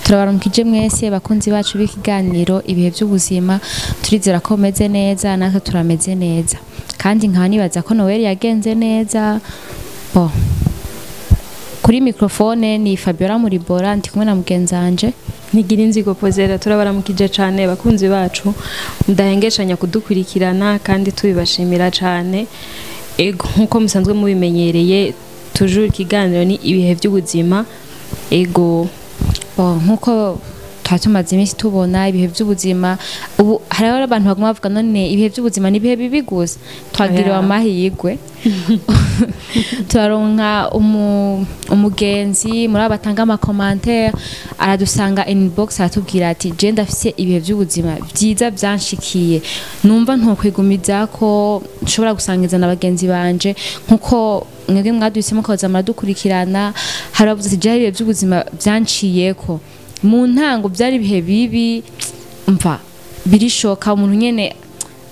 turabaramukije mwese bakunzi bacu b'ikiganiro ibihe by'ubuzima turizera ko meze neza natwe turameze neza kandi nkaba nibaza ko Noel yagenze neza kuri microphone ni Fabiola Muribora ndi kumwe na mugenzanje Ntigira inzigo pozera turabaramukije cyane bakunzi bacu mudahengeshanya kudukurikirana kandi tubibashimira cyane ego nkuko musanzwe mubimenyereye toujours ikiganiro ni ibihe by'ubuzima ego nkuko tumaze iminsi tubona ibihe by'ubuzima ubu hariho abantu baguma bavuga none ibihe by'ubuzima ni ibihe bibi gusa twagiriwe amahirwe turaronka umugenzi muri abatanga amakomantere aradusanga inbox aratubwira ati je ndafise ibihe by'ubuzima byiza byanshikiye numva ntokwigumiza ko nshobora gusangiza na bagenzi banje nkuko mwebwe mwaduhisemo koza muradukurikirana haravuze ati je ibihe by'ubuzima byanciyeko mu ntango byari ibihe bibi mva birishoka umuntu nyene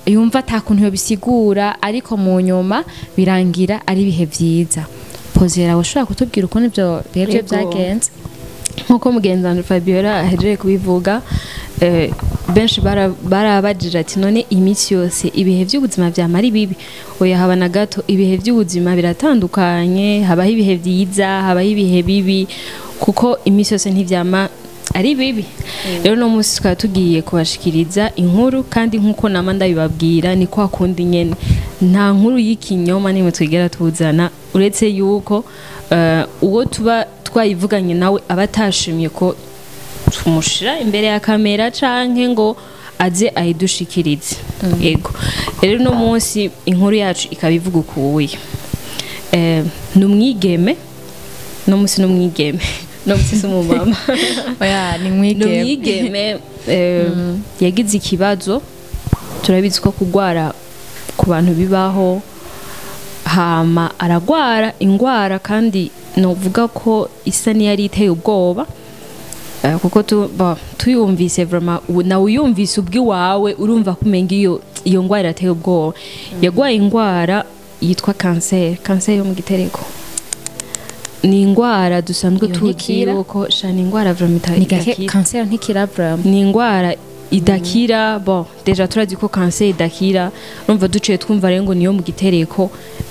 yumva atakuntu yo bisigura ariko mu nyuma birangira ari ibihe byiza pozera woshobora kutubwira ukuntu ibyo bihe byagenze nkuko mugenzanje Fabiola ahejeje kubivuga benshi barabajije ati none iminsi yose ibihe by'ubuzima byamara bibi oya haba na gato ibihe by'ubuzima biratandukanye habaho ibihe byiza habaho ibihe bibi kuko iminsi yose ntivyama ari bibi rero no musi twari tugiye kubashikiriza inkuru kandi nkuko nama ndabibabwira ni kwa kundi nyene nta nkuru y'ikinyoma nimwe twigera tuzana uretse yuko uwo tuba twayivuganye nawe abatashimye ko tumushira imbere ya kamera canke ngo aze ayidushikirize yego rero no munsi inkuru yacu ikabivuga ukuye numwigeme no musi numwigeme no mutse umumama oya ni mwigeme yagize ikibazo turabizi ko kugwara ku bantu bibaho hama aragwara ingwara kandi novuga ko isa ni yari iteye ubwoba kuko tuyumvise vraiment na uyumvise ubwi wawe urumva kumenga iyo ngwara iteye ubwoba yagwaye ingwara yitwa cancer yo mu gitereko ni ingwara dusanzwe tuzi yuko shani ingwara vraiment idakira cancer ntikira vraiment ni ingwara idakira deja turazi ko cancer idakira urumva duciye twumva rero ngo niyo mu gitereko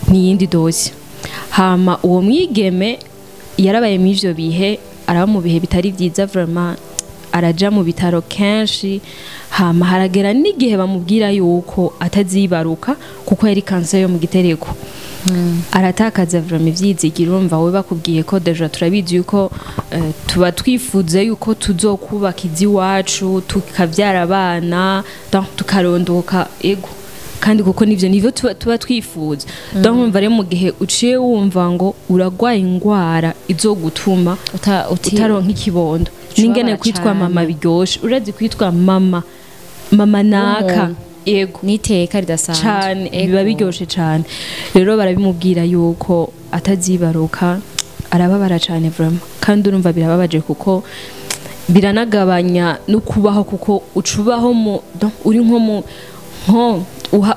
ni yindi dozi hama uwo mwigeme yarabaye mu ivyo bihe araba mu bihe bitari vyiza vraiment araja mu bitaro kenshi hama haragera n'igihe bamubwira yuko atazibaruka kuko yari cancer yo mu gitereko aratakaza vraiment ivyizigiro urumva we bakubwiye ko deja turabizi yuko tuba twifuze yuko tuzokubaka iziwacu tukavyara abana tukarondoka ego kandi kuko nivyo tuba twifuza donc umva rero mu gihe uciye wumva ngo uragwaye ingwara izogutuma utaronka ikibondo ningene kwitwa mama biryoshe urazi kwitwa mama naka yego niteka ridasanzwe cyane biba biryoshe cyane rero barabimubwira yuko atazibaruka arababara cyane vraiment kandi urumva birababaje kuko biranagabanya no kubaho kuko ucubaho uri nko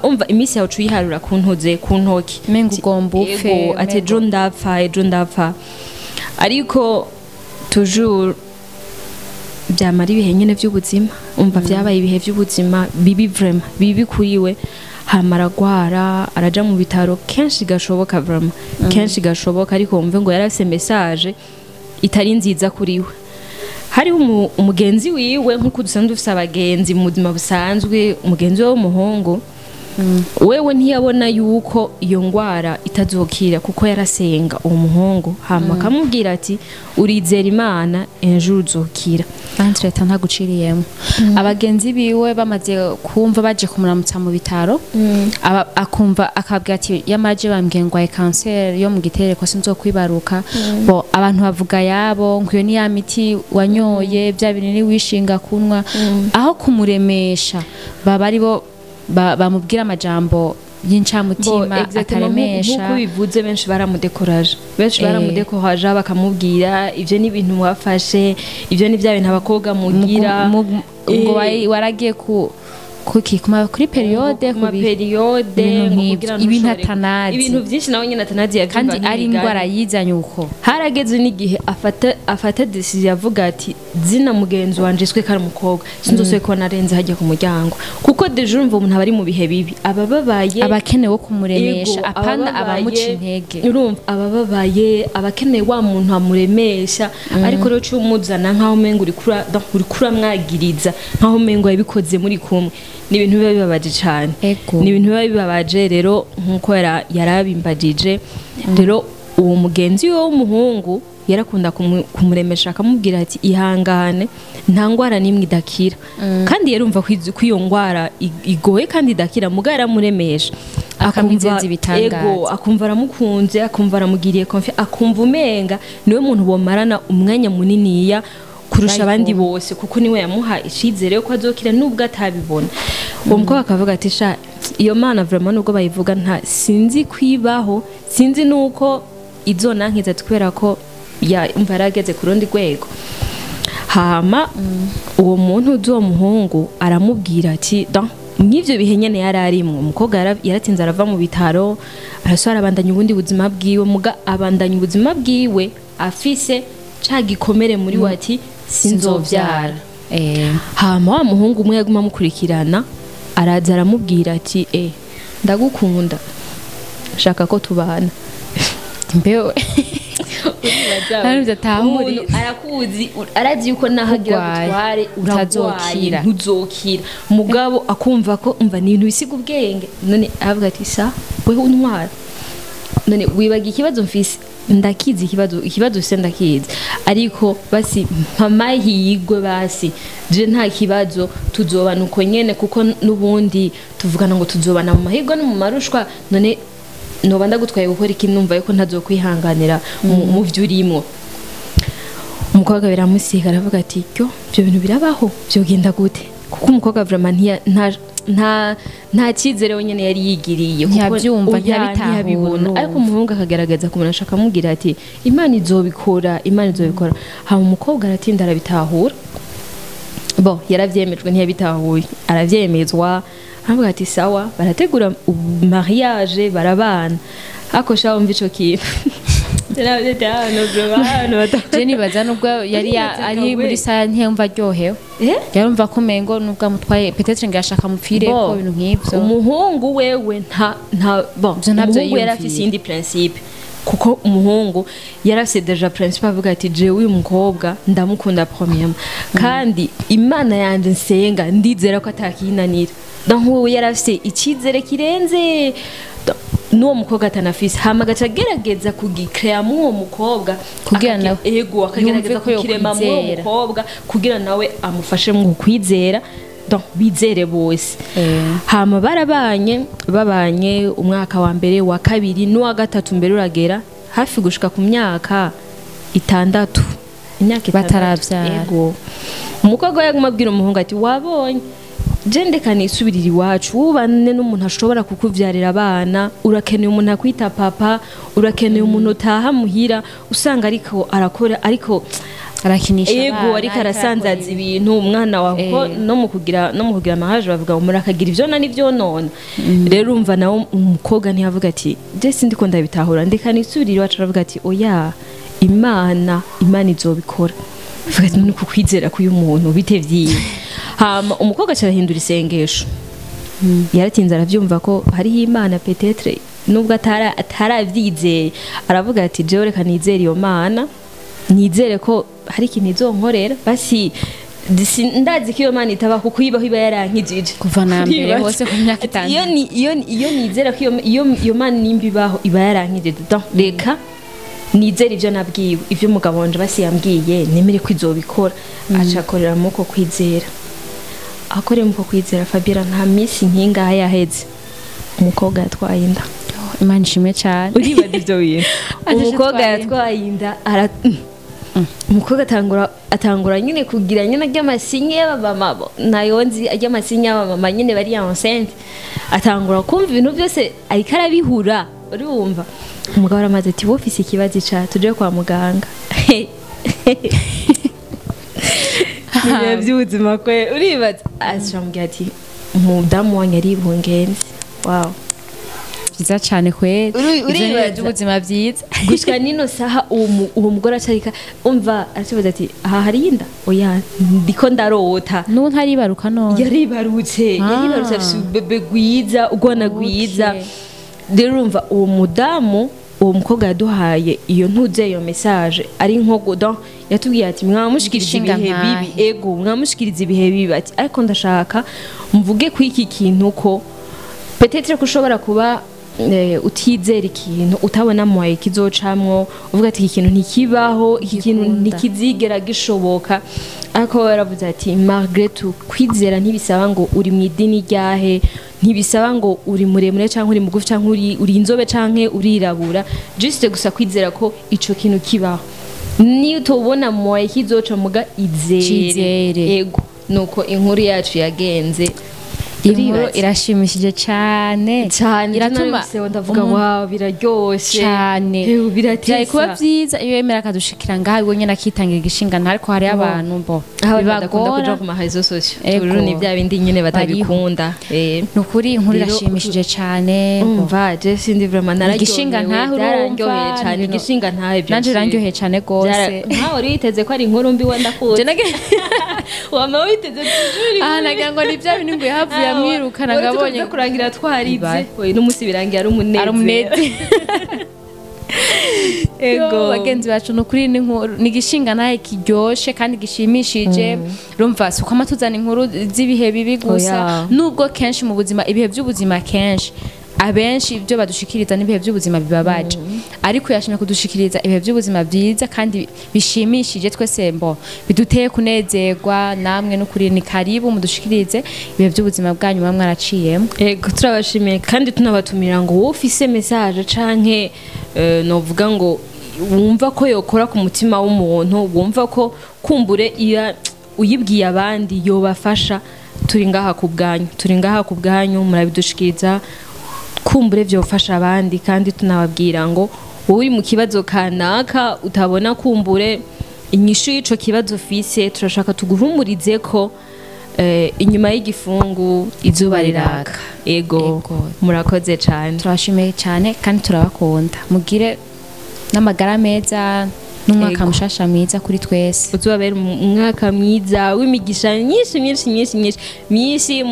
umva imisi yawe uyiharura ku ntoki menga ugomba upfe ati ejo ndapfa ariko toujours byamara ibihe nyene by'ubuzima umva vyabaye ibihe by'ubuzima bibi vraiment bibi kuriwe hamaragwara araja mu bitaro kenshi gashoboka vraiment kenshi gashoboka ariko umve ngo yarafise message itari nziza kuriwe hari umugenzi wiwe nkuko dusanzwe dufise abagenzi mu buzima busanzwe umugenzi we w'umuhungu wewe ntiyabona yuko iyo ngwara itazokira kuko yarasenga uwo muhungu hama akamubwira ati urizera Imana ejo uzokira kandi leta ntaguciriyemo abagenzi biwe bamaze kumva baje kumuramutsa mu bitaro akumva akabwira ati yamaje bambwiye ngwaye cancer yo mu gitereko sinzokwibaruka abantu bavuga yabo nkwiyo ni ya miti wanyoye bya binini wishinga kunwa aho kumuremesha baba ari bo bamubwira amajambo y'incamutima ataremesha nkuko bivuze benshi baramudekoraje bakamubwira ivyo ni ibintu wafashe ivyo ni bya bintu abakobwa mugira ngo waragiye kuri periode ku maperiode ibintu atanazi ibintu byinshi nawe nyine atanazi yabyumva kandi ari indwara yizanye uko harageze n'igihe afata decision avuga ati zina mugenzi wanje swe kari umukobwa sinzoswe ko narenze hajya ku muryango kuko deje urumva umuntu abari mu bihe bibi abababaye abakenewe kumuremesha apana abamuca intege urumva abababaye abakeneye wa muntu amuremesha ariko rero cyumuzana nkaho umengo uri kura mwagiriza nkaho umengo yabikoze muri kumwe ni ibintu biba bibabaje cyane ni ibintu biba bibabaje rero nkuko yarabimbagije rero uwo mugenzi we w'umuhungu yarakunda kumuremesha akamubwira ati ihangane nta ngwara nimwe idakira kandi yarumva ko iyo ngwara igoye kandi idakira muga yaramuremesha akamwizenza ibitangaza akumva aramukunze akumva aramugiriye confiance akumva umenga niwe muntu bomarana umwanya muniniya kurusha abandi bose kuko niwe yamuha icizere ko azokira nubwo atabibona uwo mukobwa akavuga ati sha iyo mana vraiment nubwo bayivuga nta sinzi kwibaho sinzi nuko izonankiza twera ko umva yarageze ku rundi rwego hama uwo muntu uwo muhungu aramubwira ati nk'ivyo bihe nyene yari arimwe umukobwa yaratinze arava mu bitaro arasora abandanya ubundi buzima bwiwe muga abandanya ubuzima bwiwe afise ca gikomere muri wati sinzovyara hama wa muhungu umwe yaguma amukurikirana araza aramubwira ati ndagukunda shaka ko tubana mbewe arakuzi arazi yuko nahagira gutware utazokira ntuzokira mugabo akumva ko umva ni ibintu bisiga ubwenge none avuga ati sa wewe untwara none wibaga ikibazo mfise ndakizi ikibazo se ndakizi ariko basi mama hiyigwe basi je nta kibazo tuzobana uko nyene kuko nubundi tuvugana ngo tuzobana mu mahirwe no mu marushwa none noba ndagutwaye gukora iki numva yuko ntazokwihanganira mu byo urimo umukobwa biramusiga aravuga ati byo bintu birabaho byogenda gute kuko umukobwa vraiment nta cyizere wenyine yari yigiriye ntiyabyumva ntiyabitabona ariko umuhungu akagaragaza kumuna ashaka amubwira ati imana izobikora hama umukobwa aratinda arabitahura yaravyemejwe ntiyabitahuye aravyemezwa aravuga ati sawa barategura mariage barabana ako shaho mva ico kintu Jenny baza nubwo yari ari muri saya ntiyumva aryohewe yarumva ko mengo nubwo amutwaye peut-être ngashaka mupfire ko ibintu nk'ivyo umuhungu wewe umuhungu yari afise indi principe kuko umuhungu yarafise deja principe avuga ati je uyu mukobwa ndamukunda premièrement kandi imana yanje nsenga ndizera ko atakinanira donc yarafise icizere kirenze nuwo mukobwa atanafise hama gaca gerageza kugikrea mu uwo mukobwa kugira nawe akagerageza kukirema mu uwo mukobwa kugira nawe amufashe mu kwizera donc bizere bose hama babanye umwaka wa mbere wa kabiri n'uwa gatatu mbere uragera hafi gushika ku myaka 6 imyaka bataravyara umukobwa yaguma abwira umuhungu ati wabonye jende kanisubirira iwacu wubane n'umuntu ashobora kukuvyarira abana urakeneye umuntu akwita papa urakeneye umuntu utaha muhira usanga ariko arakora ariko arakinisha abana ariko arasanzaza ibintu umwana wako no mu kugira amahaje bavuga ngo murakagira ivyo na nivyo none rero umva nawo umukobwa ntiyavuga ati je sindiko ndabitahura ndekanisubirira iwacu aravuga ati oya imana izobikora vuga ati nuko kwizera kuyu muntu bitevyiye hama umukobwa cyarahindura isengesho yaratinze aravyumva ko hariho imana peut-être nubwo ataravyizeye aravuga ati je reka nizere iyo mana nizere ko hari ikintu izonkorera basi ndazi ko iyo mana itaba kuko ibaho iba yarankijije kuva na mbere hose ku myaka 5 iyo nizera ko iyo mana nimba ibaho iba yarankijije donc reka nizere ivyo nabwiwe ivyo umugabo wanje basi yambwiye nemere ko izobikora acakorera muko kwizera akore muko kwizera Fabira nta misi nkinga yaheze umukobwa yatwaye inda Imana ishimwe cyane uribaza ivyo bintu umukobwa yatwaye inda umukobwa atangura nyine kugira nyine ry'amasinye y'abamama nayonzi ry'amasinye y'abamama nyine bari enceinte atangura kumva ibintu byose ariko arabihura urumva umugabo aramaze ati wofise ikibazo ca tuje kwa muganga by'ubuzima kwe uribaza ashambye ati umudamu wanyu ari ibungenzi. Wow. byiza cyane kweli uribaza ubuzima byiza gushika nino saha uwo mugore acarika umva arakibaza ati aha hari inda oya ndiko ndarota n'ubu ntaribaruka none yaribarutse afite bebe gwiza ugwana gwiza rero urumva uwo mudamu uwo mukobwa yaduhaye iyo ntuze iyo message ari nko godon yatubwiye ati mwamushikiriza ibihe bibi ego mwamushikiriza ibihe bibi ati ariko ndashaka mvuge ku iki kintu ko peut-être ko ushobora kuba utizera ikintu utabona mwaye kizocamwo uvuga ati iki kintu ntikibaho iki kintu ntikizigera gishoboka ariko baravuze ati Margaret kwizera ntibisaba ngo uri mu idini ryahe ntibisaba ngo uri muremure canke uri mugufi canke uri inzobe canke urirabura juste gusa kwizera ko ico kintu kibaho ni utobona mwaye kizoca muga izere ego nuko inkuru yacu yagenze inkuru irashimishije cyane iratuma ndavuga wow biraryoshe cyane biratisa kuba byiza iyo yemera akadushikira ngaho ibonye nakitangira igishinga ariko hari abantu bo bibagora kuja ku mahazo social rero ni bya bindi nyene batabikunda nukuri inkuru irashimishije cyane umva je sindi vraiment igishinga ntaho uraryoheye cyane igishinga ntahe byo nanje randyoheye cyane gose ntaho uri witeze ko ari inkuru mbi wenda kuza wama witeze tujuri nagira ngo ni bya bintu ngo yahavuye amwirukana ngabonye kurangira twarize we n'umusi birangiye ari umuneze ego bagenzi bacu nukuri ni igishinga nahe kiryoshe kandi gishimishije rumva suko amatuzana inkuru z'ibihe bibi gusa nubwo kenshi mu buzima ibihe by'ubuzima kenshi abenshi ibyo badushikiriza n'ibihe by'ubuzima bibabaje ariko yashimye kudushikiriza ibihe by'ubuzima byiza kandi bishimishije twese mbo biduteye kunezerwa namwe n'ukuri ni karibu mudushikirize ibihe by'ubuzima bwanyu mwa mwaraciyemo ego turabashimiye kandi tunabatumira ngo wowe ufise message canke novuga ngo wumva ko yokora ku mutima w'umuntu wumva ko kumbure uyibwiye abandi yobafasha turi ngaha ku bwanyu murabidushikiriza kumbure byofasha abandi kandi tunababwira ngo wowe uri mu kibazo kanaka utabona kumbure inyishu y'ico kibazo ufise turashaka tuguhumurize ko inyuma y'igifungu izuba riraka ego murakoze cyane turashimiye cyane kandi turabakunda mugire n'amagara meza n'umwaka mushasha mwiza kuri twese uzobera umwaka mwiza w'imigisha myinshi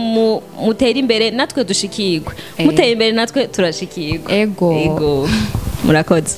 mutera imbere natwe dushikirwe mutera imbere natwe turashikirwa ego murakoze